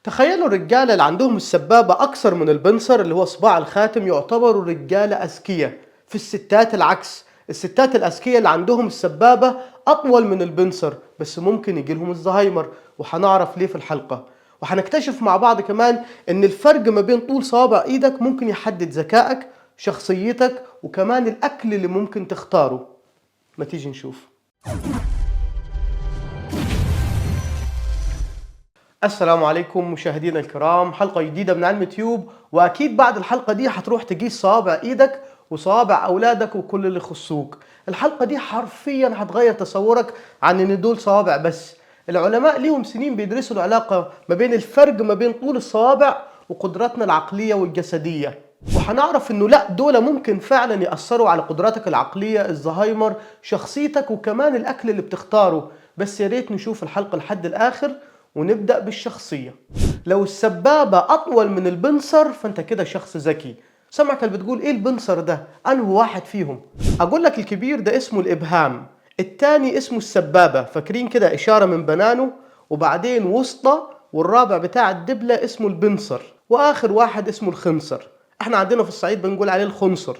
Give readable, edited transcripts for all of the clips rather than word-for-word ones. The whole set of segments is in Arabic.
تخيلوا الرجالة اللي عندهم السبابة أكثر من البنصر اللي هو صباع الخاتم يعتبروا رجالة أذكياء. في الستات العكس، الستات الأذكياء اللي عندهم السبابة أطول من البنصر بس ممكن يجيلهم الزهايمر، وهنعرف ليه في الحلقة. وهنكتشف مع بعض كمان إن الفرق ما بين طول صوابع إيدك ممكن يحدد ذكائك، شخصيتك، وكمان الأكل اللي ممكن تختاره. ما تيجي نشوف. السلام عليكم مشاهدينا الكرام، حلقة جديدة من علم تيوب. وأكيد بعد الحلقة دي هتروح تقيس صوابع إيدك وصوابع أولادك وكل اللي يخصوك. الحلقة دي حرفيا هتغير تصورك عن إن دول صوابع بس. العلماء ليهم سنين بيدرسوا العلاقة ما بين الفرق ما بين طول الصوابع وقدراتنا العقلية والجسدية، وهنعرف إنه لا، دول ممكن فعلا يأثروا على قدراتك العقلية، الزهايمر، شخصيتك، وكمان الأكل اللي بتختاره. بس يا ريت نشوف الحلقة لحد الآخر ونبدأ بالشخصية. لو السبابة أطول من البنصر فأنت كده شخص ذكي. سمعك اللي بتقول إيه البنصر ده؟ أنه واحد فيهم؟ أقول لك الكبير ده اسمه الإبهام، التاني اسمه السبابة، فاكرين كده إشارة من بنانه، وبعدين وسطى، والرابع بتاع الدبلة اسمه البنصر، وآخر واحد اسمه الخنصر. احنا عندنا في الصعيد بنقول عليه الخنصر.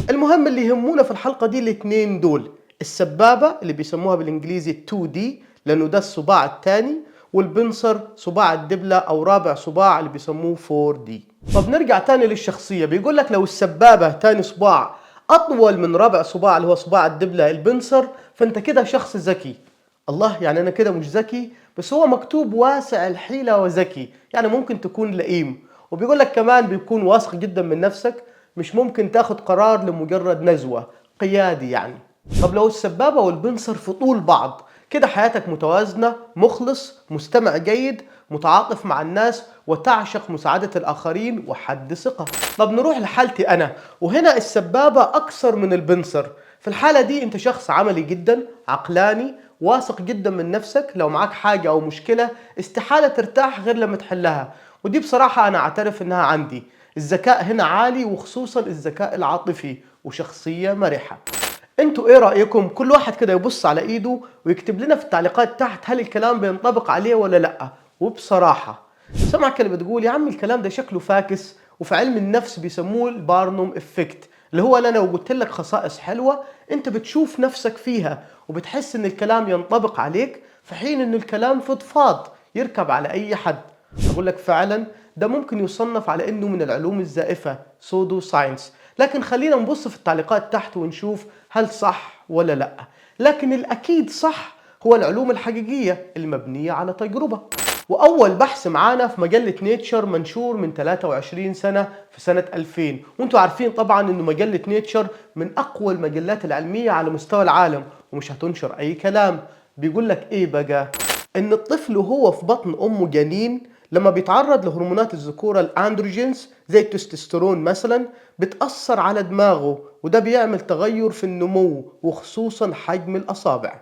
المهم اللي يهمونا في الحلقة دي الاتنين دول، السبابة اللي بيسموها بالإنجليزي 2D لأنه ده الصباع التاني، والبنصر صباع الدبلة أو رابع صباع اللي بيسموه 4D. طب نرجع تاني للشخصية. بيقول لك لو السبابة تاني صباع أطول من رابع صباع اللي هو صباع الدبلة البنصر فأنت كده شخص ذكي. الله، يعني أنا كده مش ذكي؟ بس هو مكتوب واسع الحيلة وذكي، يعني ممكن تكون لئيم. وبيقول لك كمان بيكون واثق جدا من نفسك، مش ممكن تاخد قرار لمجرد نزوة، قيادي يعني. طب لو السبابة والبنصر في طول بعض، كده حياتك متوازنة، مخلص، مستمع جيد، متعاطف مع الناس، وتعشق مساعدة الآخرين، وحد ثقة. طب نروح لحالتي أنا، وهنا السبابة أكثر من البنصر. في الحالة دي أنت شخص عملي جدا، عقلاني، واثق جدا من نفسك. لو معاك حاجة أو مشكلة استحالة ترتاح غير لما تحلها، ودي بصراحة أنا أعترف إنها عندي. الذكاء هنا عالي، وخصوصا الذكاء العاطفي، وشخصية مرحة. انتوا ايه رأيكم؟ كل واحد كده يبص على ايده ويكتب لنا في التعليقات تحت هل الكلام بينطبق عليه ولا لا. وبصراحة سمعك اللي بتقول يا عم الكلام ده شكله فاكس، وفي علم النفس بيسموه البارنوم افكت، اللي هو انا لو قلت لك خصائص حلوة انت بتشوف نفسك فيها وبتحس ان الكلام ينطبق عليك، في حين ان الكلام فضفاض يركب على اي حد. اقول لك فعلا ده ممكن يصنف على انه من العلوم الزائفة، سودو ساينس. لكن خلينا نبص في التعليقات تحت ونشوف هل صح ولا لا. لكن الأكيد صح هو العلوم الحقيقية المبنية على تجربة. وأول بحث معانا في مجلة نيتشر منشور من 23 سنة في سنة 2000، وانتوا عارفين طبعا انه مجلة نيتشر من أقوى المجلات العلمية على مستوى العالم ومش هتنشر أي كلام. بيقول لك إيه بقى؟ إن الطفل وهو في بطن أمه جنين لما بيتعرض لهرمونات الذكورة الأندروجينز زي التستوستيرون مثلا بتأثر على دماغه، وده بيعمل تغير في النمو وخصوصا حجم الأصابع.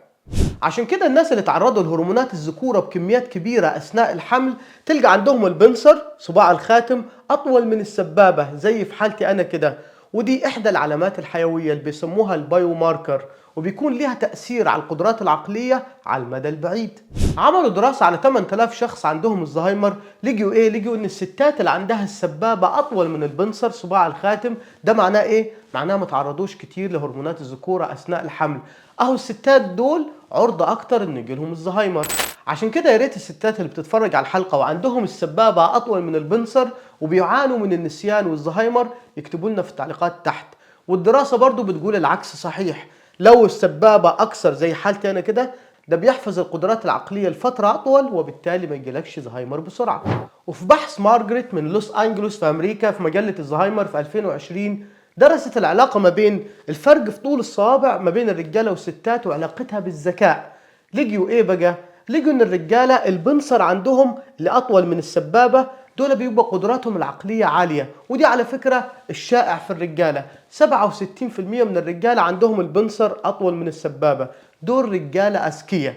عشان كده الناس اللي تعرضوا لهرمونات الذكورة بكميات كبيرة أثناء الحمل تلقى عندهم البنصر صباع الخاتم أطول من السبابة زي في حالتي أنا كده. ودي إحدى العلامات الحيوية اللي بيسموها البايو ماركر، وبيكون ليها تأثير على القدرات العقلية على المدى البعيد. عملوا دراسة على 8000 شخص عندهم الزهايمر، لقوا إيه؟ لقوا إن الستات اللي عندها السبابة أطول من البنصر صباع الخاتم. ده معناه إيه؟ معناه ما تعرضوش كتير لهرمونات الذكورة أثناء الحمل. أهو الستات دول عرضة أكتر إن يجيلهم الزهايمر. عشان كده يا ريت الستات اللي بتتفرج على الحلقة وعندهم السبابة أطول من البنصر وبيعانوا من النسيان والزهايمر يكتبوا لنا في التعليقات تحت. والدراسة برضو بتقول العكس صحيح. لو السبابة أكثر زي حالتي أنا كده، ده بيحفظ القدرات العقلية لفترة أطول وبالتالي ما يجيلكش زهايمر بسرعة. وفي بحث مارغريت من لوس أنجلوس في أمريكا في مجلة الزهايمر في 2020 درست العلاقة ما بين الفرق في طول الصوابع ما بين الرجالة والستات وعلاقتها بالذكاء. لقيوا إيه بقى؟ لقوا إن الرجالة البنصر عندهم اللي أطول من السبابة دول بيبقى قدراتهم العقلية عالية، ودي على فكرة الشائع في الرجالة. 67% من الرجالة عندهم البنصر أطول من السبابة، دول رجالة أذكياء.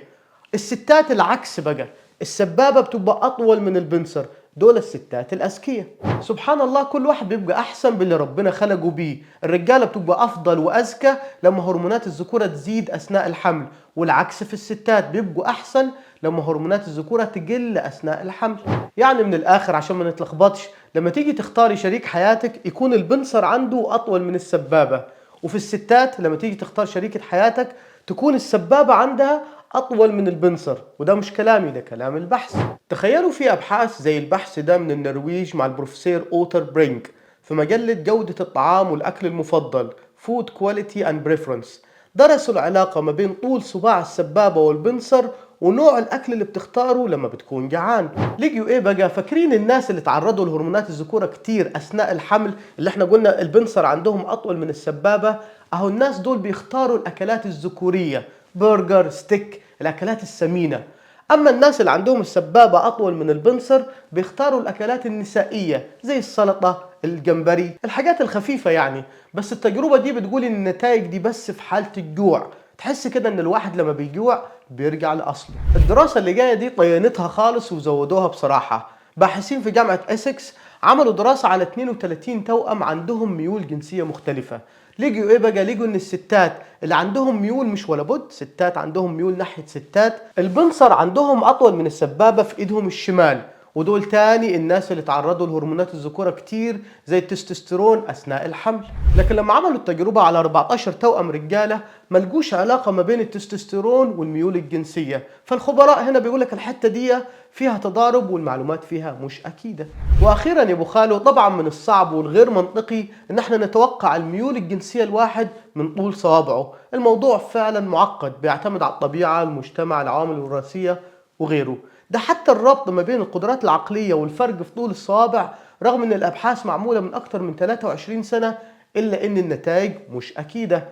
الستات العكس بقى، السبابة بتبقى أطول من البنصر. دول الستات الأذكياء. سبحان الله، كل واحد بيبقى أحسن باللي ربنا خلقه بيه. الرجالة بتبقى أفضل وأذكى لما هرمونات الذكورة تزيد أثناء الحمل، والعكس في الستات بيبقوا أحسن لما هرمونات الذكورة تقل أثناء الحمل. يعني من الآخر عشان ما نتلخبطش، لما تيجي تختاري شريك حياتك يكون البنصر عنده أطول من السبابة، وفي الستات لما تيجي تختار شريكة حياتك تكون السبابة عندها أطول من البنصر. وده مش كلامي، ده كلام البحث. تخيلوا في أبحاث زي البحث ده من النرويج مع البروفيسور أوتر برينك في مجلة جودة الطعام والأكل المفضل Food Quality and Preference. درسوا العلاقة ما بين طول صباع السبابة والبنصر ونوع الأكل اللي بتختاره لما بتكون جعان. لقيوا إيه بقى؟ فاكرين الناس اللي تعرضوا لهرمونات الذكورة كتير أثناء الحمل، اللي احنا قلنا البنصر عندهم أطول من السبابة؟ أهو الناس دول بيختاروا الأكلات الذكورية، برجر، ستيك، الأكلات السمينة. أما الناس اللي عندهم السبابة أطول من البنصر بيختاروا الأكلات النسائية زي السلطة، الجمبري، الحاجات الخفيفة يعني. بس التجربة دي بتقول إن النتائج دي بس في حالة الجوع. تحس كده إن الواحد لما بيجوع بيرجع لأصله. الدراسة اللي جاية دي طينتها خالص وزودوها بصراحة. باحثين في جامعة إسكس عملوا دراسة على 32 توأم عندهم ميول جنسية مختلفة. لقوا ايه بقى؟ لقوا ان الستات اللي عندهم ميول، مش ولا بد، ستات عندهم ميول ناحية ستات، البنصر عندهم اطول من السبابة في ايدهم الشمال. ودول تاني الناس اللي تعرضوا لهرمونات الذكورة كتير زي التستوستيرون اثناء الحمل. لكن لما عملوا التجربة على 14 توأم رجالة ما لقوش علاقة ما بين التستوستيرون والميول الجنسية. فالخبراء هنا بيقولك الحتة دي فيها تضارب والمعلومات فيها مش أكيدة. وأخيرا يا أبو خالو، طبعا من الصعب والغير منطقي إن احنا نتوقع الميول الجنسية الواحد من طول صوابعه. الموضوع فعلا معقد، بيعتمد على الطبيعة، المجتمع، العوامل الوراثية وغيره. ده حتى الربط ما بين القدرات العقلية والفرق في طول الصوابع، رغم ان الابحاث معمولة من اكتر من 23 سنة، الا ان النتائج مش اكيدة.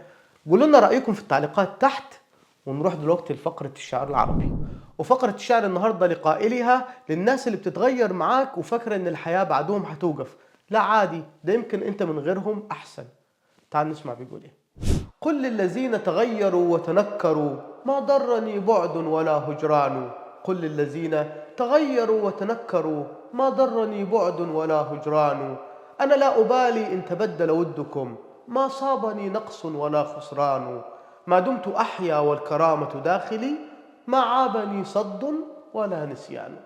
قولوا لنا رأيكم في التعليقات تحت. ونروح دلوقتي لفقرة الشعر العربي. وفقرة الشعر النهاردة لقائلها للناس اللي بتتغير معاك وفاكرة ان الحياة بعدهم هتوقف. لا عادي، ده يمكن انت من غيرهم احسن. تعال نسمع بيقول ايه. قل للذين تغيروا وتنكروا ما ضرني بعد ولا هجران. قل للذين تغيروا وتنكروا ما ضرني بعد ولا هجران. أنا لا أبالي إن تبدل ودكم، ما صابني نقص ولا خسران. ما دمت أحيا والكرامة داخلي، ما عابني صد ولا نسيان.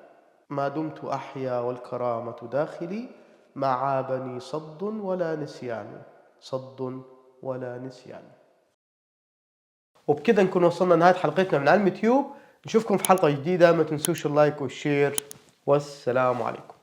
ما دمت أحيا والكرامة داخلي، ما عابني صد ولا نسيان. صد ولا نسيان. وبكده نكون وصلنا لنهاية حلقتنا من علم تيوب. نشوفكم في حلقة جديدة. ما تنسوش اللايك والشير، والسلام عليكم.